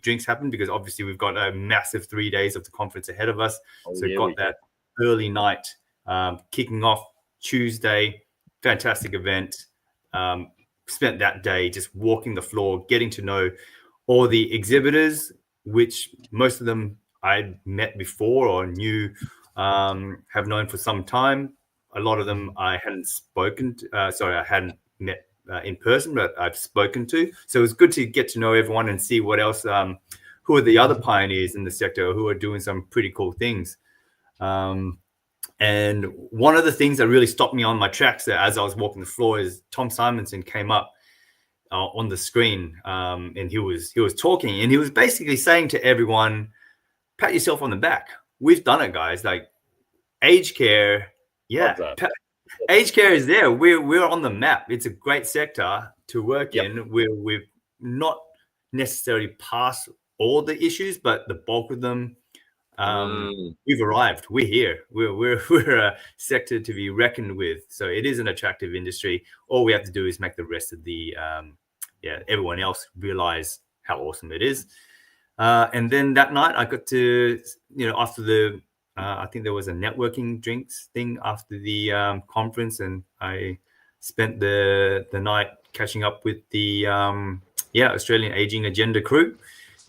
drinks happen because obviously we've got a massive 3 days of the conference ahead of us. So yeah, got that early night kicking off Tuesday. Fantastic event. Spent that day just walking the floor, getting to know all the exhibitors, which most of them I'd met before or knew, have known for some time. A lot of them I hadn't spoken to, I hadn't met in person, but I've spoken to. So it was good to get to know everyone and see what else, who are the other pioneers in the sector who are doing some pretty cool things. And one of the things that really stopped me on my tracks there as I was walking the floor is Tom Simonson came up on the screen, and he was talking, and he was basically saying to everyone, pat yourself on the back. We've done it, guys. Like aged care. Yeah. Aged care is there. We're on the map. It's a great sector to work in. We've not necessarily passed all the issues, but the bulk of them, we've arrived. We're here. We're a sector to be reckoned with. So it is an attractive industry. All we have to do is make the rest of the everyone else realize how awesome it is. And then that night I got to, after the I think there was a networking drinks thing after the conference, and I spent the night catching up with the Australian Aging Agenda crew.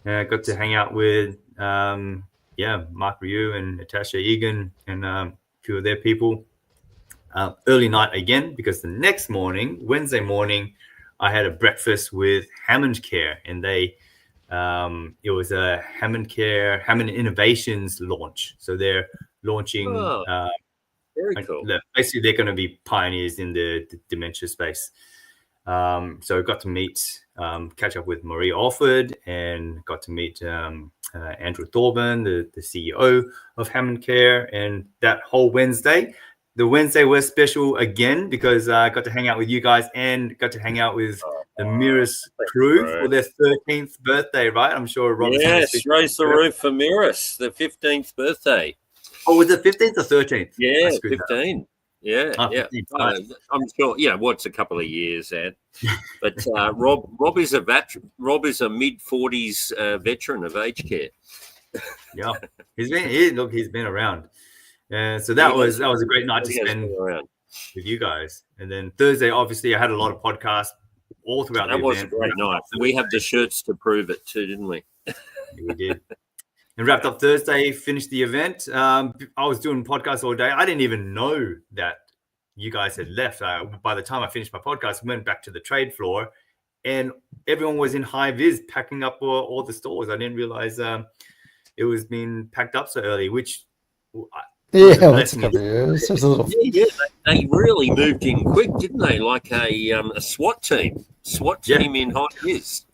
Got to hang out with Mark Ryu and Natasha Egan and a few of their people. Early night again, because the next morning, Wednesday morning, I had a breakfast with Hammond Care, and they it was a Hammond Innovations launch. So they're launching very cool. Basically they're going to be pioneers in the dementia space. So I got to meet, catch up with Maria Alford, and got to meet Andrew Thorburn, the CEO of Hammond Care. And that whole Wednesday, the Wednesday was special again because I got to hang out with you guys and got to hang out with the Mirus crew for their 13th birthday, right? I'm sure Rob's raise the roof for Mirus, the 15th birthday. Oh, was it 15th or 13th? Yeah, 15. Yeah. I'm sure. What's a couple of years, Ed? But Rob is a veteran. Rob is a mid-40s veteran of aged care. Yeah, he's been around. So that was a great night to spend with you guys. And then Thursday, obviously, I had a lot of podcasts all throughout the event. That was a great night. We have the shirts to prove it too, didn't we? We did. And wrapped up Thursday, finished the event. I was doing podcasts all day. I didn't even know that you guys had left. By the time I finished my podcast, I went back to the trade floor, and everyone was in high vis packing up all the stores. I didn't realize it was being packed up so early, which... that's a couple of years. They really moved in quick, didn't they? Like a SWAT team. In high vis.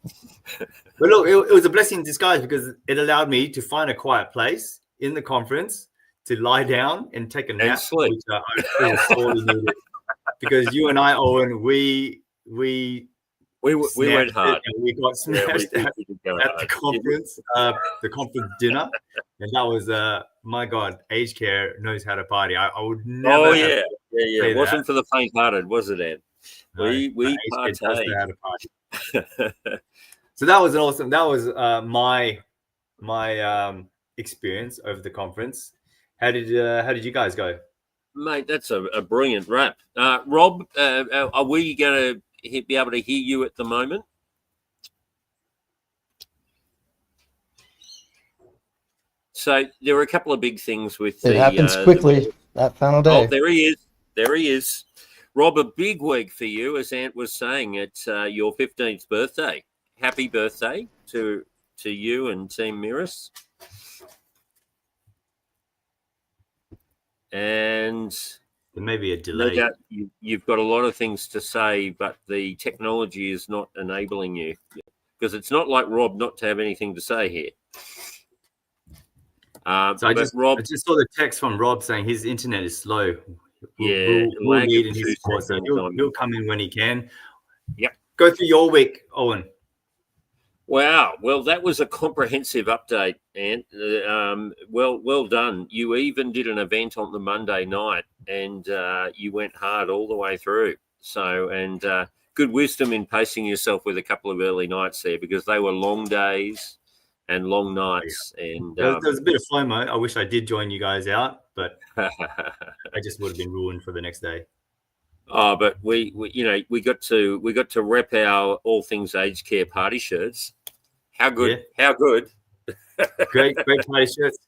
But look, it was a blessing in disguise because it allowed me to find a quiet place in the conference to lie down and take a nap, and sleep. Which I feel sorely needed. Because you and I, Owen, we went hard. And we got smashed at the conference, the conference dinner, and that was my God, aged care knows how to party. I would never. Oh yeah. It wasn't for the faint-hearted, was it, Ed? We party. So that was awesome. That was my experience over the conference. How did you guys go? Mate, that's a brilliant wrap. Rob, are we going to be able to hear you at the moment? So there were a couple of big things with it happens quickly, that final day. Oh, there he is. Rob, a big week for you, as Ant was saying. It's your 15th birthday. Happy birthday to you and Team Mirus. And there may be a delay. No doubt you've got a lot of things to say, but the technology is not enabling you, because it's not like Rob not to have anything to say here. I just saw the text from Rob saying his internet is slow. We'll need in his support, so he'll come in when he can. Yep. Go through your week, Owen. Wow. Well, that was a comprehensive update, Ant. Well done. You even did an event on the Monday night, and you went hard all the way through. So, and good wisdom in pacing yourself with a couple of early nights there, because they were long days. and long nights. And There was a bit of FOMO. I wish I did join you guys out, but I just would have been ruined for the next day. Oh, but we got to rep our all things aged care party shirts. How good? Yeah. How good? Great party shirts.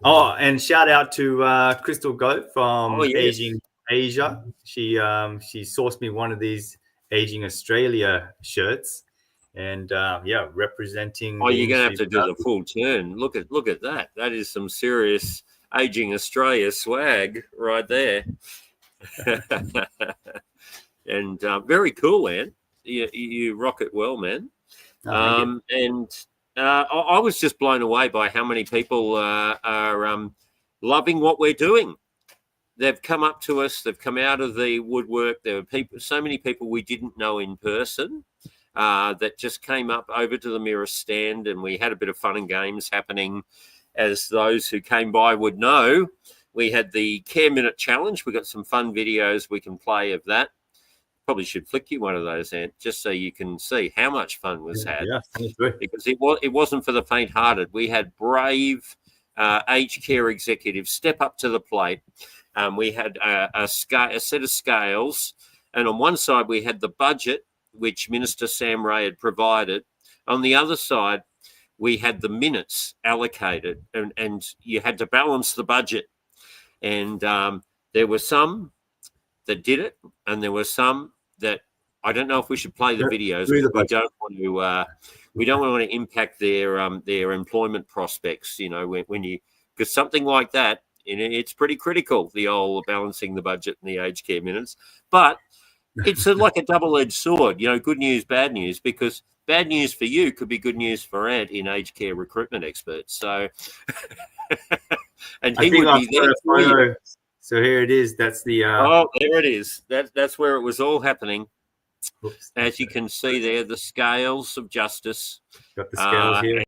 Oh, and shout out to Crystal Goat from Aging Asia. She sourced me one of these Aging Australia shirts, and representing. Oh, you're gonna have to do the full turn. Look at that. That is some serious Aging Australia swag right there. And very cool, man. You rock it well, man. I was just blown away by how many people are loving what we're doing. They've come up to us. They've come out of the woodwork. There were so many people we didn't know in person that just came up over to the Mirror stand, and we had a bit of fun and games happening. As those who came by would know, we had the Care Minute Challenge. We got some fun videos we can play of that. Probably should flick you one of those, Ant, just so you can see how much fun was had. Yeah, because it wasn't for the faint-hearted. We had brave aged care executives step up to the plate. We had a set of scales, and on one side we had the budget, which Minister Sam Ray had provided. On the other side, we had the minutes allocated, and you had to balance the budget. And there were some that did it, and there were some that I don't know if we should play the videos. We don't want to impact their employment prospects. You know, because something like that, it's pretty critical. The old balancing the budget and the aged care minutes, but it's like a double-edged sword. You know, good news, bad news, because bad news for you could be good news for Ant in aged care recruitment experts. So, and he would be there for you. So here it is. That's the. Oh, there it is. That's where it was all happening. Oops. As you can see there, the scales of justice. Got the scales here.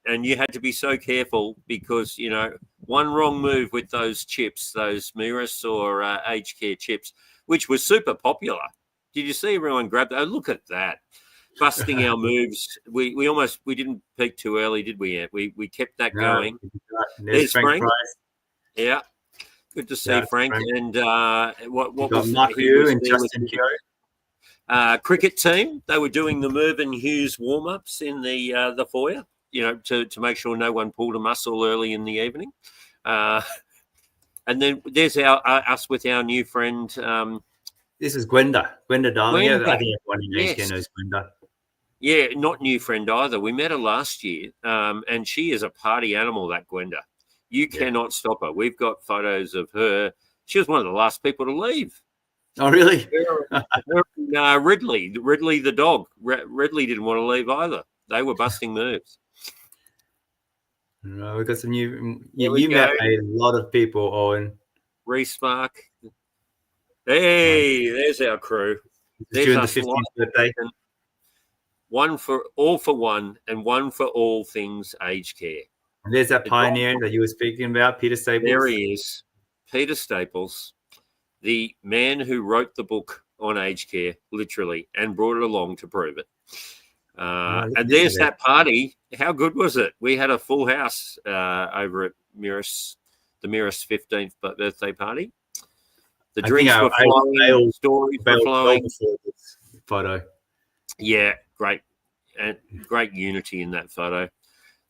And you had to be so careful because, you know, one wrong move with those chips, those Mirror or aged care chips, which was super popular. Did you see everyone grab that? Oh, look at that. Busting our moves. We didn't peak too early, did we? We kept that going. There's Frank. Yeah. Good to see Frank. And what was Matthew and Justin cricket team? They were doing the Mervyn Hughes warm-ups in the foyer, you know, to make sure no one pulled a muscle early in the evening. And then there's us with our new friend. This is Gwenda Darling. Yeah, I think everyone in aged care knows Gwenda. Yeah, not new friend either. We met her last year, and she is a party animal, that Gwenda. You cannot stop her. We've got photos of her. She was one of the last people to leave. Oh, really? Ridley the dog. Ridley didn't want to leave either. They were busting moves. No, we've got some new. You met a lot of people, Owen. Reece Mark. Hey, there's our crew. There's us the 15th birthday. One for one, and one for all things aged care. And there's that pioneer that you were speaking about, Peter Staples. There he is, Peter Staples, the man who wrote the book on aged care, literally, and brought it along to prove it. And there's that party. How good was it? We had a full house over at the Mirror's 15th birthday party. The drinks were flowing, stories were flowing. Photo. Yeah, great. And great unity in that photo.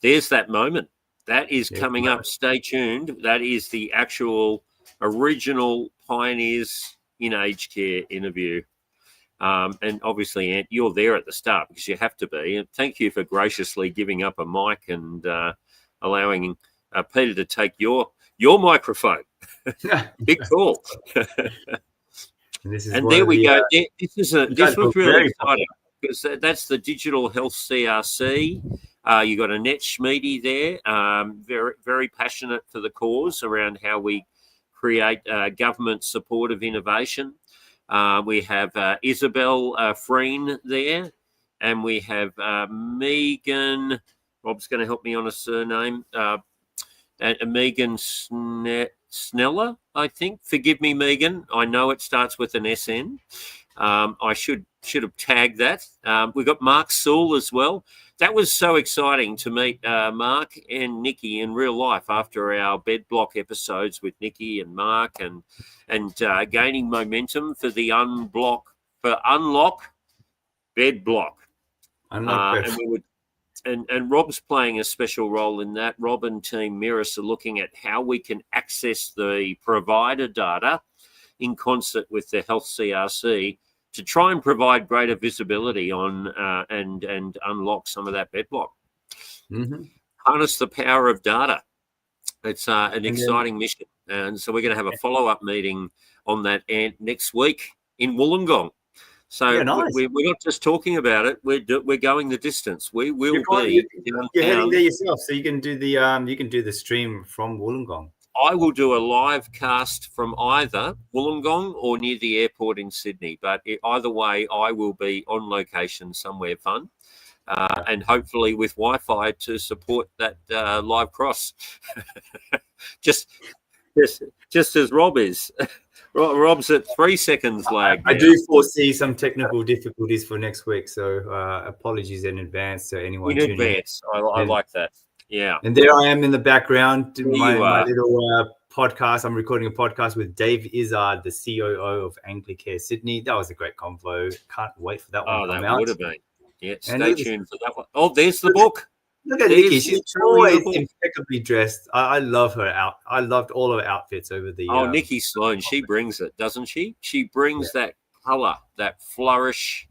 There's that moment. That is coming up. Stay tuned. That is the actual original Pioneers in Aged Care interview. And obviously, Ant, you're there at the start because you have to be. And thank you for graciously giving up a mic and allowing Peter to take your microphone. Big call. And there we go. This was really exciting because that's the Digital Health CRC. You got Annette Schmiede there, very, very passionate for the cause around how we create government support of innovation. We have Isabel Freen there, and we have Megan. Rob's going to help me on a surname. Megan Sneller, I think. Forgive me, Megan. I know it starts with an SN. I should have tagged that. We've got Mark Sewell as well. That was so exciting to meet Mark and Nikki in real life after our bed block episodes with Nikki and Mark, and gaining momentum for the unlock bed block. And Rob's playing a special role in that. Rob and Team Mirrus are looking at how we can access the provider data in concert with the Health CRC to try and provide greater visibility on and unlock some of that bed block. Mm-hmm. Harness the power of data. It's an exciting mission. And so we're going to have a follow-up meeting on that next week in Wollongong. So nice. we're not just talking about it. We're going the distance. We will be. You're heading there yourself, so you can do the stream from Wollongong. I will do a live cast from either Wollongong or near the airport in Sydney. But either way, I will be on location somewhere fun, and hopefully with Wi-Fi to support that live cross. just as Rob is. Rob's at 3 seconds lag. I do foresee some technical difficulties for next week, so apologies in advance to anyone. In advance, I like that. Yeah. And there I am in the background doing my little podcast. I'm recording a podcast with Dave Izzard, the COO of Anglicare Sydney. That was a great convo. Can't wait for that one to come out. Would have been. Yeah, stay tuned for that one. Oh, there's the book. Look at Nikki. She's always impeccably dressed. I love her out. I loved all her outfits over the. Nikki Sloan, she brings it, doesn't she? She brings that colour, that flourish.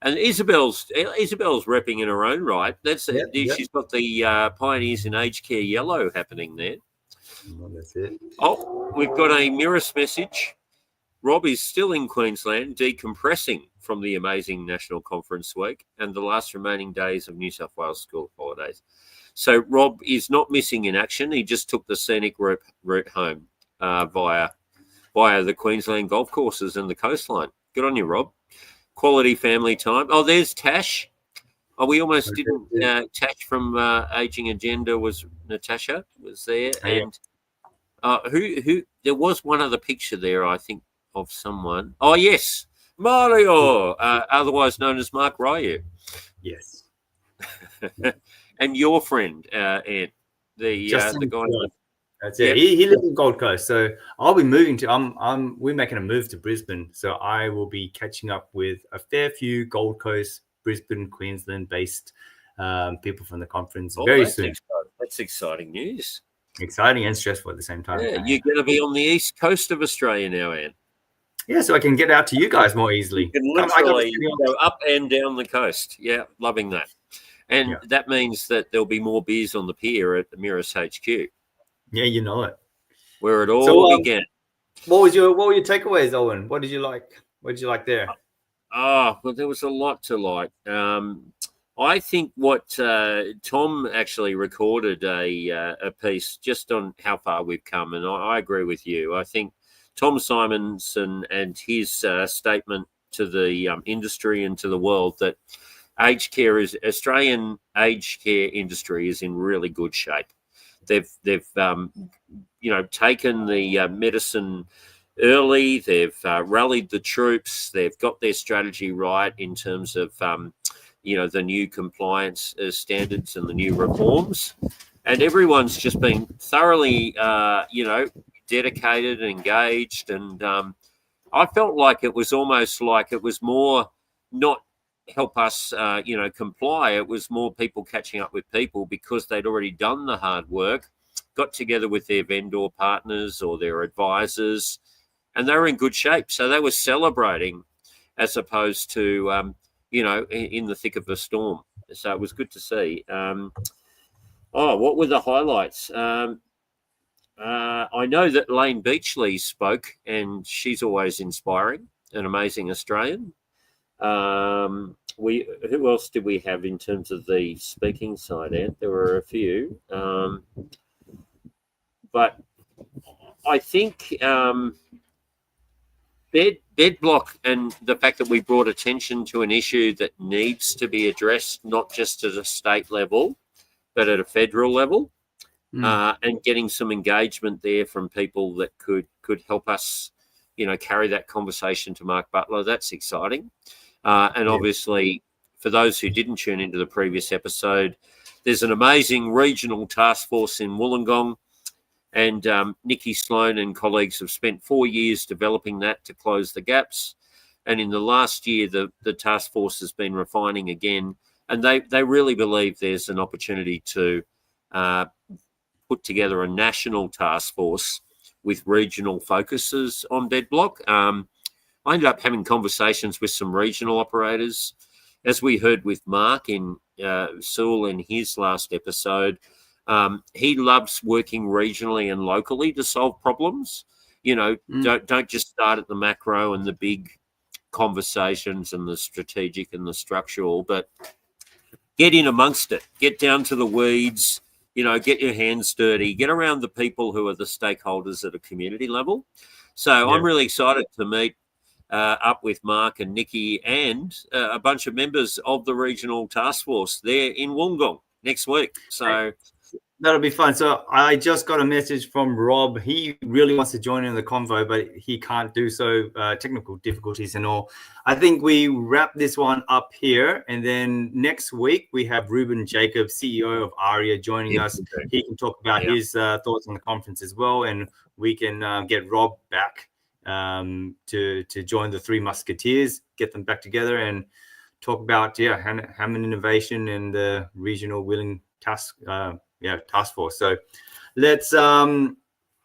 And Isabel's repping in her own right. That's it. She's got the Pioneers in Aged Care yellow happening there. Well, that's it. Oh, we've got a Mirrus message. Rob is still in Queensland, decompressing from the amazing National Conference Week and the last remaining days of New South Wales school holidays. So Rob is not missing in action. He just took the scenic route home via the Queensland golf courses and the coastline. Good on you, Rob. Quality family time. Oh, there's Tash. Oh, we almost didn't. Tash from Aging Agenda Natasha was there, and who? There was one other picture there, I think, of someone. Oh yes, Mario, otherwise known as Mark Ryu. Yes. And your friend, Ant, the guy. That's it. He lives in Gold Coast, so I'll be moving to. We're making a move to Brisbane, so I will be catching up with a fair few Gold Coast, Brisbane, Queensland-based people from the conference very soon. That's exciting news. Exciting and stressful at the same time. Yeah, you're going to be on the east coast of Australia now, Ant. Yeah, so I can get out to you guys more easily. You can literally go up and down the coast. Yeah, loving that. And that means that there'll be more beers on the pier at the Mirrus HQ. Yeah, you know it. Where it all began. What were your takeaways, Owen? What did you like? What did you like there? Well, there was a lot to like. I think what Tom actually recorded a piece just on how far we've come, and I agree with you. I think Tom Simonson and his statement to the industry and to the world that Australian aged care industry is in really good shape. They've taken the medicine early. They've rallied the troops. They've got their strategy right in terms of the new compliance standards and the new reforms, and everyone's just been thoroughly dedicated and engaged. And I felt like it was almost like it was more not help us comply. It was more people catching up with people because they'd already done the hard work, got together with their vendor partners or their advisors, and they were in good shape. So they were celebrating as opposed to in the thick of the storm. So it was good to see. What were the highlights? I know that Lane Beachley spoke, and she's always inspiring, an amazing Australian. Who else did we have in terms of the speaking side, Ant? There were a few. But I think bed block and the fact that we brought attention to an issue that needs to be addressed, not just at a state level, but at a federal level, and getting some engagement there from people that could help us carry that conversation to Mark Butler. That's exciting. And obviously, for those who didn't tune into the previous episode, there's an amazing regional task force in Wollongong, and Nikki Sloan and colleagues have spent 4 years developing that to close the gaps. And in the last year, the task force has been refining again, and they really believe there's an opportunity to put together a national task force with regional focuses on bed block. I ended up having conversations with some regional operators, as we heard with Mark in Sewell in his last episode. He loves working regionally and locally to solve problems. Don't just start at the macro and the big conversations and the strategic and the structural, but get in amongst it, get down to the weeds, get your hands dirty, get around the people who are the stakeholders at a community level. So I'm really excited to meet up with Mark and Nikki and a bunch of members of the regional task force there in Wollongong next week. So that'll be fun. So I just got a message from Rob. He really wants to join in the convo, but he can't do so. Technical difficulties and all. I think we wrap this one up here, and then next week we have Ruben Jacob, CEO of ARIA, joining us. He can talk about his thoughts on the conference as well, and we can get Rob back to join the Three Musketeers, get them back together, and talk about Hammond Innovation and the regional willing task force. So let's wrap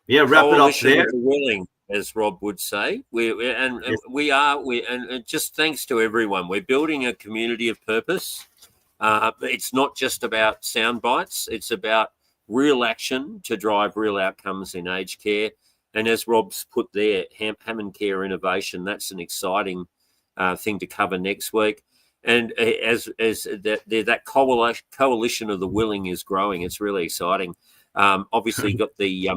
it up there. Willing, as Rob would say. And just thanks to everyone. We're building a community of purpose. It's not just about sound bites. It's about real action to drive real outcomes in aged care. And as Rob's put there, Hammond Care Innovation, that's an exciting thing to cover next week. And as that coalition of the willing is growing, it's really exciting. Obviously, got the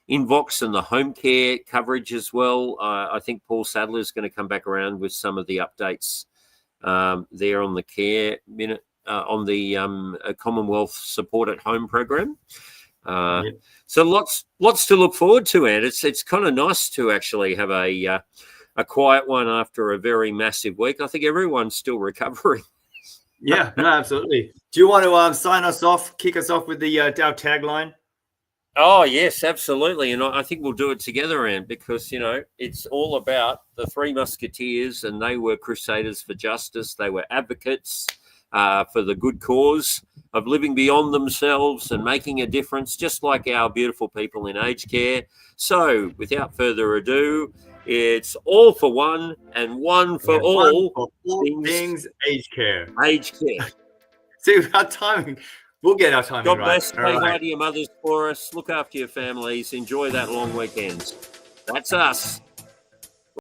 Invox and the home care coverage as well. I think Paul Sadler is going to come back around with some of the updates there on the care minute on the Commonwealth Support at Home program. So lots to look forward to, and it's kind of nice to actually have a quiet one after a very massive week. I think everyone's still recovering. Yeah, no, absolutely. Do you want to sign us off, kick us off with the our tagline? Oh, yes, absolutely. And I think we'll do it together, Anne, because, it's all about the Three Musketeers, and they were crusaders for justice. They were advocates for the good cause of living beyond themselves and making a difference, just like our beautiful people in aged care. So without further ado, it's all for one and one for all things aged care. Aged care. See, our timing. We'll get our timing God right. bless. Say hi to your mothers for us. Look after your families. Enjoy that long weekend. That's us.